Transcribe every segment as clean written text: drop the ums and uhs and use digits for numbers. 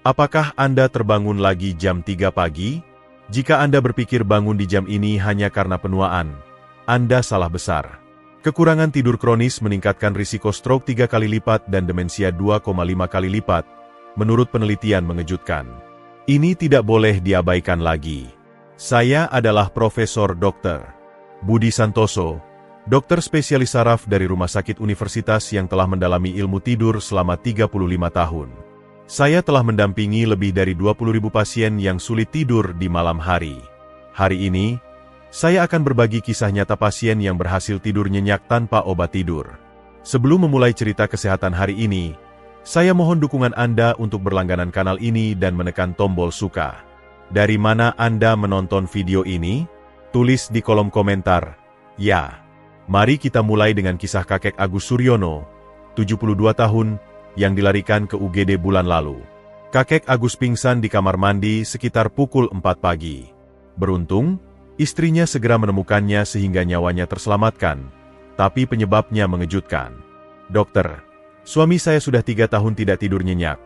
Apakah Anda terbangun lagi jam 3 pagi? Jika Anda berpikir bangun di jam ini hanya karena penuaan, Anda salah besar. Kekurangan tidur kronis meningkatkan risiko stroke 3 kali lipat dan demensia 2,5 kali lipat, menurut penelitian mengejutkan. Ini tidak boleh diabaikan lagi. Saya adalah Profesor Dr. Budi Santoso, dokter spesialis saraf dari Rumah Sakit Universitas yang telah mendalami ilmu tidur selama 35 tahun. Saya telah mendampingi lebih dari 20.000 pasien yang sulit tidur di malam hari. Hari ini, saya akan berbagi kisah nyata pasien yang berhasil tidur nyenyak tanpa obat tidur. Sebelum memulai cerita kesehatan hari ini, saya mohon dukungan Anda untuk berlangganan kanal ini dan menekan tombol suka. Dari mana Anda menonton video ini? Tulis di kolom komentar, ya. Mari kita mulai dengan kisah kakek Agus Suryono, 72 tahun, yang dilarikan ke UGD bulan lalu. Kakek Agus pingsan di kamar mandi sekitar pukul 4 pagi. Beruntung, istrinya segera menemukannya sehingga nyawanya terselamatkan, tapi penyebabnya mengejutkan. Dokter, suami saya sudah 3 tahun tidak tidur nyenyak,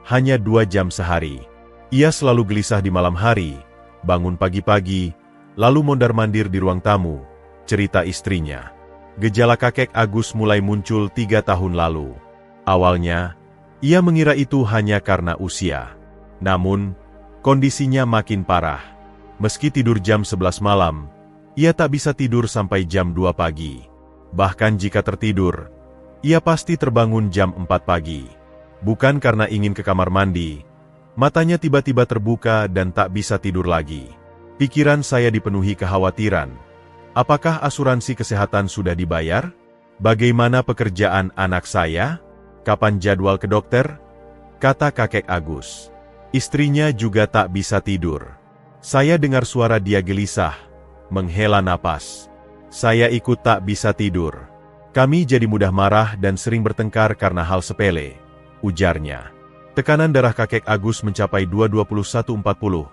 hanya 2 jam sehari. Ia selalu gelisah di malam hari, bangun pagi-pagi, lalu mondar-mandir di ruang tamu, cerita istrinya. Gejala kakek Agus mulai muncul 3 tahun lalu. Awalnya, ia mengira itu hanya karena usia. Namun, kondisinya makin parah. Meski tidur jam 11 malam, ia tak bisa tidur sampai jam 2 pagi. Bahkan jika tertidur, ia pasti terbangun jam 4 pagi. Bukan karena ingin ke kamar mandi, matanya tiba-tiba terbuka dan tak bisa tidur lagi. Pikiran saya dipenuhi kekhawatiran. Apakah asuransi kesehatan sudah dibayar? Bagaimana pekerjaan anak saya? Kapan jadwal ke dokter? Kata kakek Agus. Istrinya juga tak bisa tidur. Saya dengar suara dia gelisah, menghela napas. Saya ikut tak bisa tidur. Kami jadi mudah marah dan sering bertengkar karena hal sepele, ujarnya. Tekanan darah kakek Agus mencapai 221/40,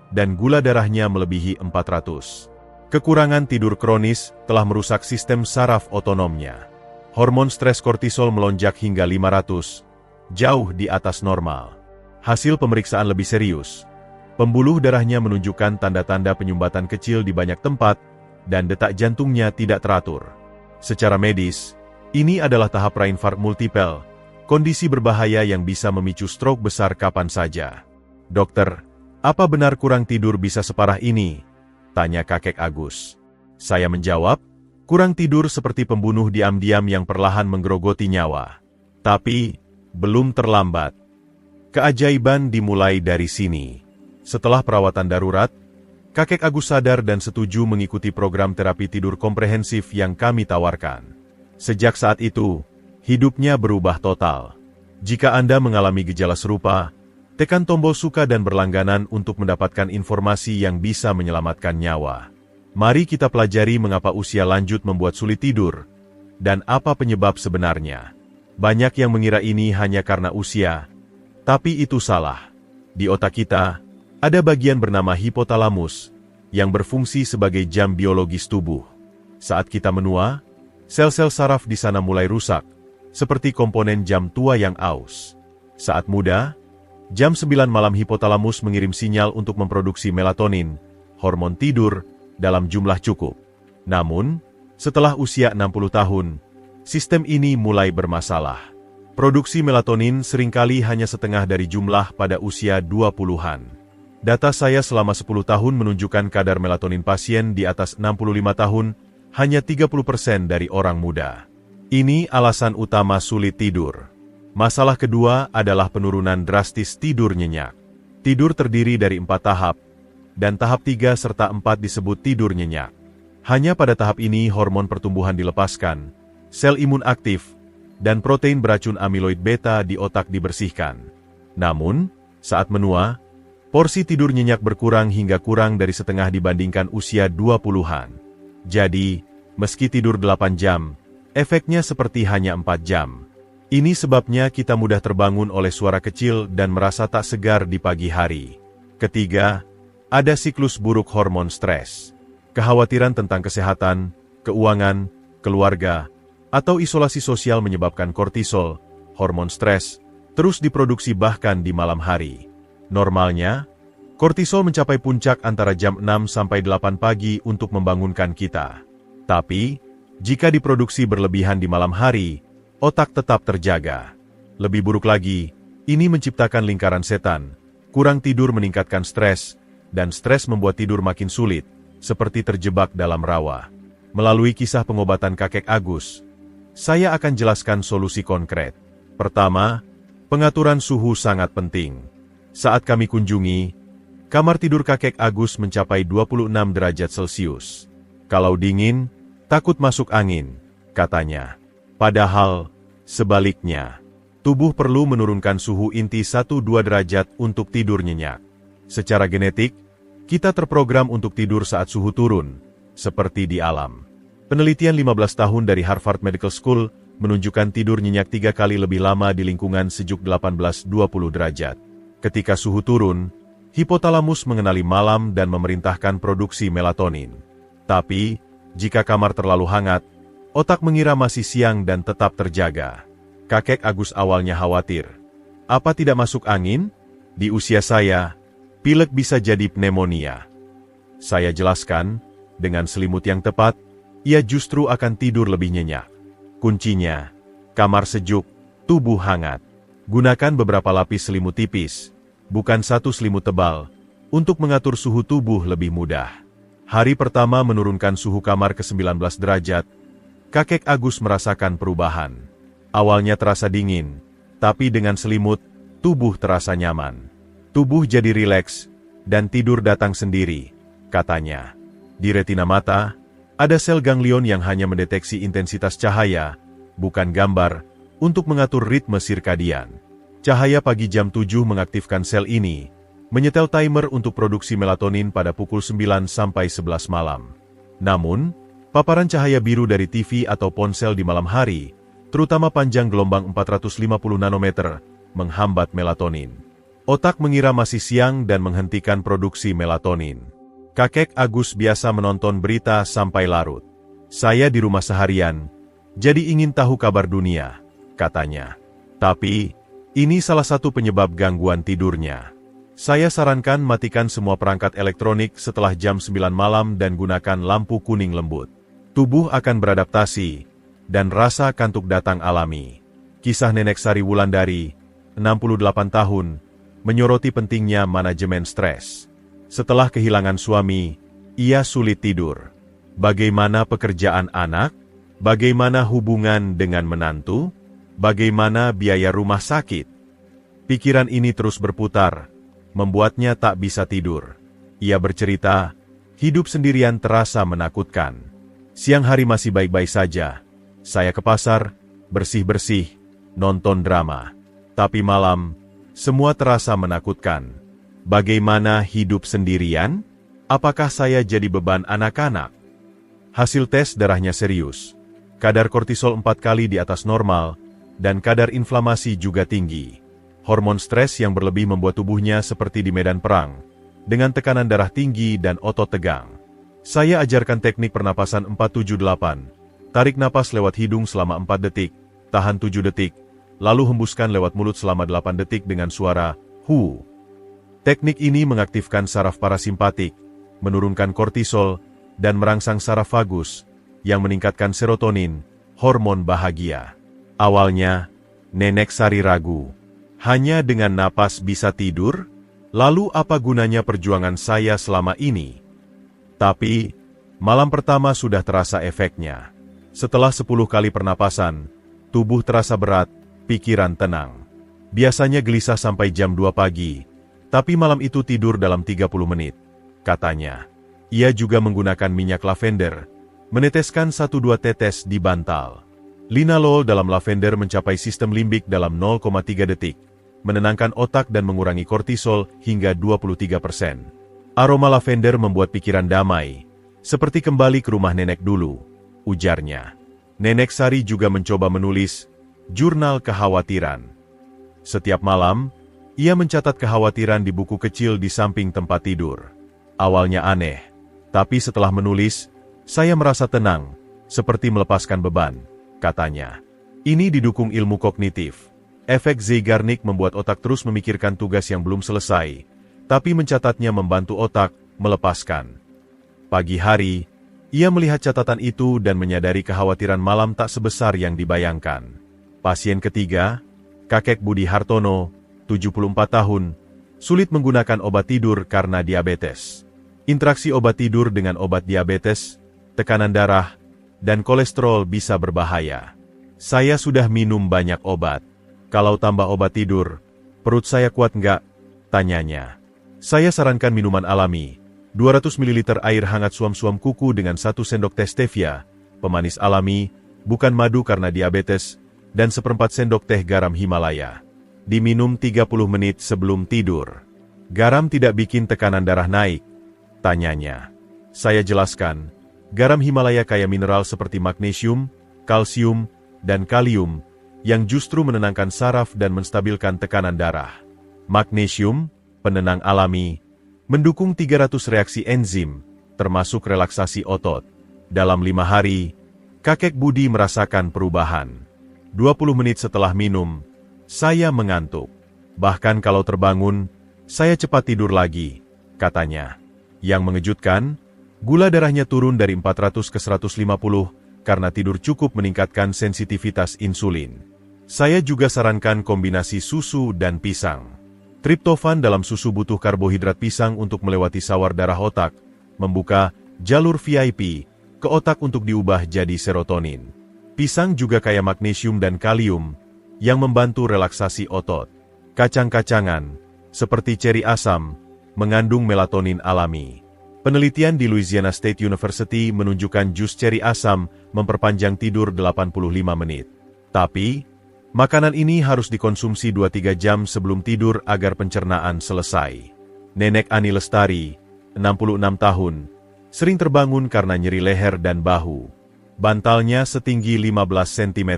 dan gula darahnya melebihi 400. Kekurangan tidur kronis telah merusak sistem saraf otonomnya. Hormon stres kortisol melonjak hingga 500, jauh di atas normal. Hasil pemeriksaan lebih serius. Pembuluh darahnya menunjukkan tanda-tanda penyumbatan kecil di banyak tempat, dan detak jantungnya tidak teratur. Secara medis, ini adalah tahap prainfarkt multipel, kondisi berbahaya yang bisa memicu stroke besar kapan saja. Dokter, apa benar kurang tidur bisa separah ini? Tanya kakek Agus. Saya menjawab, kurang tidur seperti pembunuh diam-diam yang perlahan menggerogoti nyawa. Tapi, belum terlambat. Keajaiban dimulai dari sini. Setelah perawatan darurat, kakek Agus sadar dan setuju mengikuti program terapi tidur komprehensif yang kami tawarkan. Sejak saat itu, hidupnya berubah total. Jika Anda mengalami gejala serupa, tekan tombol suka dan berlangganan untuk mendapatkan informasi yang bisa menyelamatkan nyawa. Mari kita pelajari mengapa usia lanjut membuat sulit tidur, dan apa penyebab sebenarnya. Banyak yang mengira ini hanya karena usia, tapi itu salah. Di otak kita, ada bagian bernama hipotalamus, yang berfungsi sebagai jam biologis tubuh. Saat kita menua, sel-sel saraf di sana mulai rusak, seperti komponen jam tua yang aus. Saat muda, jam 9 malam hipotalamus mengirim sinyal untuk memproduksi melatonin, hormon tidur, dalam jumlah cukup. Namun, setelah usia 60 tahun, sistem ini mulai bermasalah. Produksi melatonin seringkali hanya setengah dari jumlah pada usia 20-an. Data saya selama 10 tahun menunjukkan kadar melatonin pasien di atas 65 tahun hanya 30% dari orang muda. Ini alasan utama sulit tidur. Masalah kedua adalah penurunan drastis tidur nyenyak. Tidur terdiri dari 4 tahap, dan tahap 3 serta 4 disebut tidur nyenyak. Hanya pada tahap ini hormon pertumbuhan dilepaskan, sel imun aktif, dan protein beracun amiloid beta di otak dibersihkan. Namun, saat menua, porsi tidur nyenyak berkurang hingga kurang dari setengah dibandingkan usia 20-an. Jadi, meski tidur 8 jam, efeknya seperti hanya 4 jam. Ini sebabnya kita mudah terbangun oleh suara kecil dan merasa tak segar di pagi hari. Ketiga, ada siklus buruk hormon stres. Kekhawatiran tentang kesehatan, keuangan, keluarga, atau isolasi sosial menyebabkan kortisol, hormon stres, terus diproduksi bahkan di malam hari. Normalnya, kortisol mencapai puncak antara jam 6 sampai 8 pagi untuk membangunkan kita. Tapi, jika diproduksi berlebihan di malam hari, otak tetap terjaga. Lebih buruk lagi, ini menciptakan lingkaran setan. Kurang tidur meningkatkan stres, dan stres membuat tidur makin sulit, seperti terjebak dalam rawa. Melalui kisah pengobatan kakek Agus, saya akan jelaskan solusi konkret. Pertama, pengaturan suhu sangat penting. Saat kami kunjungi, kamar tidur kakek Agus mencapai 26 derajat Celcius. Kalau dingin, takut masuk angin, katanya. Padahal, sebaliknya, tubuh perlu menurunkan suhu inti 1-2 derajat untuk tidur nyenyak. Secara genetik, kita terprogram untuk tidur saat suhu turun, seperti di alam. Penelitian 15 tahun dari Harvard Medical School menunjukkan tidur nyenyak 3 kali lebih lama di lingkungan sejuk 18-20 derajat. Ketika suhu turun, hipotalamus mengenali malam dan memerintahkan produksi melatonin. Tapi, jika kamar terlalu hangat, otak mengira masih siang dan tetap terjaga. Kakek Agus awalnya khawatir. Apa tidak masuk angin? Di usia saya, pilek bisa jadi pneumonia. Saya jelaskan, dengan selimut yang tepat, ia justru akan tidur lebih nyenyak. Kuncinya, kamar sejuk, tubuh hangat. Gunakan beberapa lapis selimut tipis, bukan satu selimut tebal, untuk mengatur suhu tubuh lebih mudah. Hari pertama menurunkan suhu kamar ke 19 derajat, kakek Agus merasakan perubahan. Awalnya terasa dingin, tapi dengan selimut, tubuh terasa nyaman. Tubuh jadi rileks, dan tidur datang sendiri, katanya. Di retina mata, ada sel ganglion yang hanya mendeteksi intensitas cahaya, bukan gambar, untuk mengatur ritme sirkadian. Cahaya pagi jam 7 mengaktifkan sel ini, menyetel timer untuk produksi melatonin pada pukul 9 sampai 11 malam. Namun, paparan cahaya biru dari TV atau ponsel di malam hari, terutama panjang gelombang 450 nanometer, menghambat melatonin. Otak mengira masih siang dan menghentikan produksi melatonin. Kakek Agus biasa menonton berita sampai larut. Saya di rumah seharian, jadi ingin tahu kabar dunia, katanya. Tapi, ini salah satu penyebab gangguan tidurnya. Saya sarankan matikan semua perangkat elektronik setelah jam 9 malam dan gunakan lampu kuning lembut. Tubuh akan beradaptasi, dan rasa kantuk datang alami. Kisah Nenek Sari Wulandari, 68 tahun, menyoroti pentingnya manajemen stres. Setelah kehilangan suami, ia sulit tidur. Bagaimana pekerjaan anak? Bagaimana hubungan dengan menantu? Bagaimana biaya rumah sakit? Pikiran ini terus berputar, membuatnya tak bisa tidur. Ia bercerita, hidup sendirian terasa menakutkan. Siang hari masih baik-baik saja. Saya ke pasar, bersih-bersih, nonton drama. Tapi malam, semua terasa menakutkan. Bagaimana hidup sendirian? Apakah saya jadi beban anak-anak? Hasil tes darahnya serius. Kadar kortisol 4 kali di atas normal, dan kadar inflamasi juga tinggi. Hormon stres yang berlebih membuat tubuhnya seperti di medan perang, dengan tekanan darah tinggi dan otot tegang. Saya ajarkan teknik pernapasan 478. Tarik napas lewat hidung selama 4 detik, tahan 7 detik, lalu hembuskan lewat mulut selama 8 detik dengan suara hu. Teknik ini mengaktifkan saraf parasimpatik, menurunkan kortisol, dan merangsang saraf vagus, yang meningkatkan serotonin, hormon bahagia. Awalnya, Nenek Sari ragu. Hanya dengan napas bisa tidur? Lalu apa gunanya perjuangan saya selama ini? Tapi, malam pertama sudah terasa efeknya. Setelah 10 kali pernapasan, tubuh terasa berat, pikiran tenang. Biasanya gelisah sampai jam 2 pagi, tapi malam itu tidur dalam 30 menit, katanya. Ia juga menggunakan minyak lavender, meneteskan 1-2 tetes di bantal. Linalool dalam lavender mencapai sistem limbik dalam 0,3 detik, menenangkan otak dan mengurangi kortisol hingga 23%. Aroma lavender membuat pikiran damai, seperti kembali ke rumah nenek dulu, ujarnya. Nenek Sari juga mencoba menulis jurnal kekhawatiran. Setiap malam, ia mencatat kekhawatiran di buku kecil di samping tempat tidur. Awalnya aneh, tapi setelah menulis, saya merasa tenang, seperti melepaskan beban, katanya. Ini didukung ilmu kognitif. Efek Zeigarnik membuat otak terus memikirkan tugas yang belum selesai, tapi mencatatnya membantu otak melepaskan. Pagi hari, ia melihat catatan itu dan menyadari kekhawatiran malam tak sebesar yang dibayangkan. Pasien ketiga, Kakek Budi Hartono, 74 tahun, sulit menggunakan obat tidur karena diabetes. Interaksi obat tidur dengan obat diabetes, tekanan darah, dan kolesterol bisa berbahaya. Saya sudah minum banyak obat. Kalau tambah obat tidur, perut saya kuat nggak? Tanyanya. Saya sarankan minuman alami, 200 ml air hangat suam-suam kuku dengan 1 sendok teh stevia, pemanis alami, bukan madu karena diabetes, dan 1/4 sendok teh garam Himalaya. Diminum 30 menit sebelum tidur. Garam tidak bikin tekanan darah naik? Tanyanya. Saya jelaskan, garam Himalaya kaya mineral seperti magnesium, kalsium, dan kalium, yang justru menenangkan saraf dan menstabilkan tekanan darah. Magnesium, penenang alami, mendukung 300 reaksi enzim, termasuk relaksasi otot. Dalam 5 hari, Kakek Budi merasakan perubahan. 20 menit setelah minum, saya mengantuk. Bahkan kalau terbangun, saya cepat tidur lagi, katanya. Yang mengejutkan, gula darahnya turun dari 400 ke 150 karena tidur cukup meningkatkan sensitivitas insulin. Saya juga sarankan kombinasi susu dan pisang. Triptofan dalam susu butuh karbohidrat pisang untuk melewati sawar darah otak, membuka jalur VIP ke otak untuk diubah jadi serotonin. Pisang juga kaya magnesium dan kalium yang membantu relaksasi otot. Kacang-kacangan, seperti ceri asam, mengandung melatonin alami. Penelitian di Louisiana State University menunjukkan jus ceri asam memperpanjang tidur 85 menit. Tapi, makanan ini harus dikonsumsi 2-3 jam sebelum tidur agar pencernaan selesai. Nenek Ani Lestari, 66 tahun, sering terbangun karena nyeri leher dan bahu. Bantalnya setinggi 15 cm.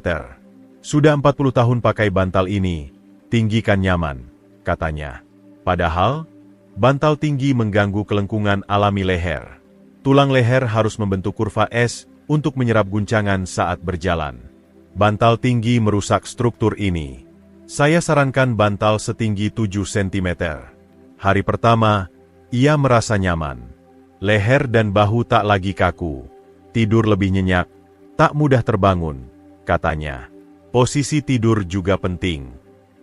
Sudah 40 tahun pakai bantal ini, tinggi kan nyaman, katanya. Padahal, bantal tinggi mengganggu kelengkungan alami leher. Tulang leher harus membentuk kurva S untuk menyerap guncangan saat berjalan. Bantal tinggi merusak struktur ini. Saya sarankan bantal setinggi 7 cm. Hari pertama, ia merasa nyaman. Leher dan bahu tak lagi kaku. Tidur lebih nyenyak, tak mudah terbangun, katanya. Posisi tidur juga penting.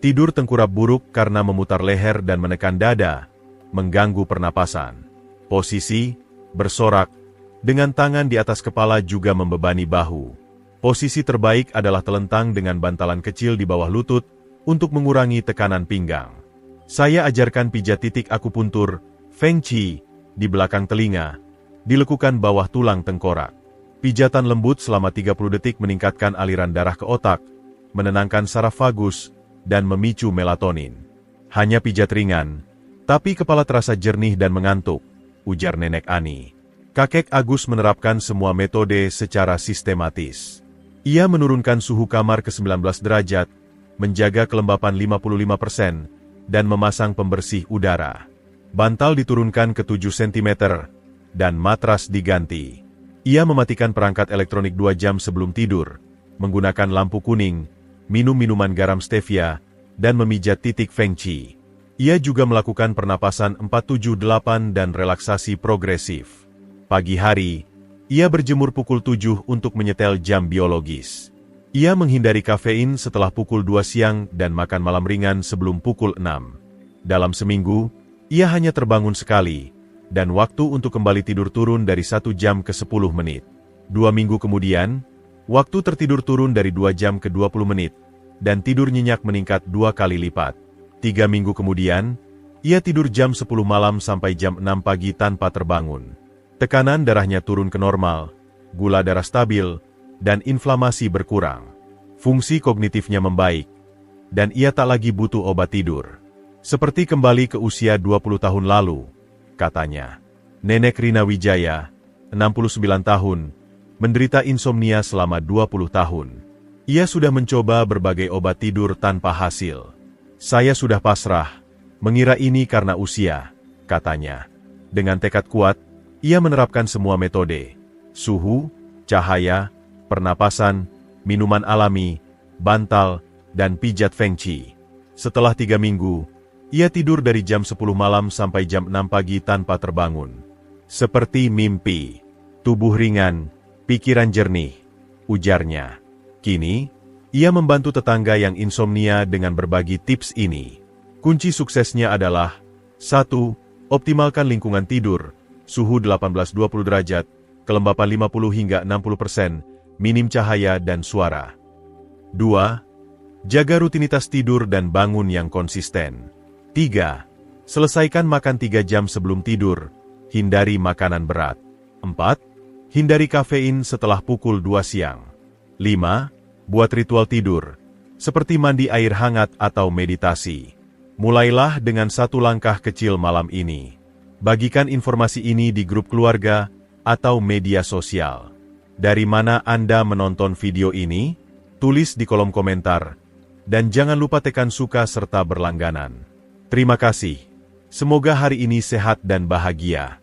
Tidur tengkurap buruk karena memutar leher dan menekan dada, mengganggu pernapasan. Posisi bersorak dengan tangan di atas kepala juga membebani bahu. Posisi terbaik adalah telentang dengan bantalan kecil di bawah lutut untuk mengurangi tekanan pinggang. Saya ajarkan pijat titik akupuntur, Feng Qi, di belakang telinga, dilekukan bawah tulang tengkorak. Pijatan lembut selama 30 detik meningkatkan aliran darah ke otak, menenangkan saraf vagus, dan memicu melatonin. Hanya pijat ringan, tapi kepala terasa jernih dan mengantuk, ujar Nenek Ani. Kakek Agus menerapkan semua metode secara sistematis. Ia menurunkan suhu kamar ke 19 derajat, menjaga kelembapan 55%, dan memasang pembersih udara. Bantal diturunkan ke 7 cm, dan matras diganti. Ia mematikan perangkat elektronik 2 jam sebelum tidur, menggunakan lampu kuning, minum minuman garam stevia, dan memijat titik Feng Qi. Ia juga melakukan pernapasan 4-7-8 dan relaksasi progresif. Pagi hari, ia berjemur pukul 7 untuk menyetel jam biologis. Ia menghindari kafein setelah pukul 2 siang dan makan malam ringan sebelum pukul 6. Dalam seminggu, ia hanya terbangun sekali, dan waktu untuk kembali tidur turun dari 1 jam ke 10 menit. 2 minggu kemudian, waktu tertidur turun dari 2 jam ke 20 menit, dan tidur nyenyak meningkat 2 kali lipat. 3 minggu kemudian, ia tidur jam 10 malam sampai jam 6 pagi tanpa terbangun. Tekanan darahnya turun ke normal, gula darah stabil, dan inflamasi berkurang. Fungsi kognitifnya membaik, dan ia tak lagi butuh obat tidur. Seperti kembali ke usia 20 tahun lalu, katanya. Nenek Rina Wijaya, 69 tahun, menderita insomnia selama 20 tahun. Ia sudah mencoba berbagai obat tidur tanpa hasil. Saya sudah pasrah, mengira ini karena usia, katanya. Dengan tekad kuat, ia menerapkan semua metode, suhu, cahaya, pernapasan, minuman alami, bantal, dan pijat Feng Qi. Setelah 3 minggu, ia tidur dari jam 10 malam sampai jam 6 pagi tanpa terbangun. Seperti mimpi, tubuh ringan, pikiran jernih, ujarnya. Kini, ia membantu tetangga yang insomnia dengan berbagi tips ini. Kunci suksesnya adalah 1. Optimalkan lingkungan tidur, suhu 18-20 derajat, kelembapan 50 hingga 60%, minim cahaya dan suara. 2. Jaga rutinitas tidur dan bangun yang konsisten. 3. Selesaikan makan 3 jam sebelum tidur, hindari makanan berat. 4. Hindari kafein setelah pukul 2 siang. 5. Buat ritual tidur, seperti mandi air hangat atau meditasi. Mulailah dengan 1 langkah kecil malam ini. Bagikan informasi ini di grup keluarga atau media sosial. Dari mana Anda menonton video ini? Tulis di kolom komentar. Dan jangan lupa tekan suka serta berlangganan. Terima kasih. Semoga hari ini sehat dan bahagia.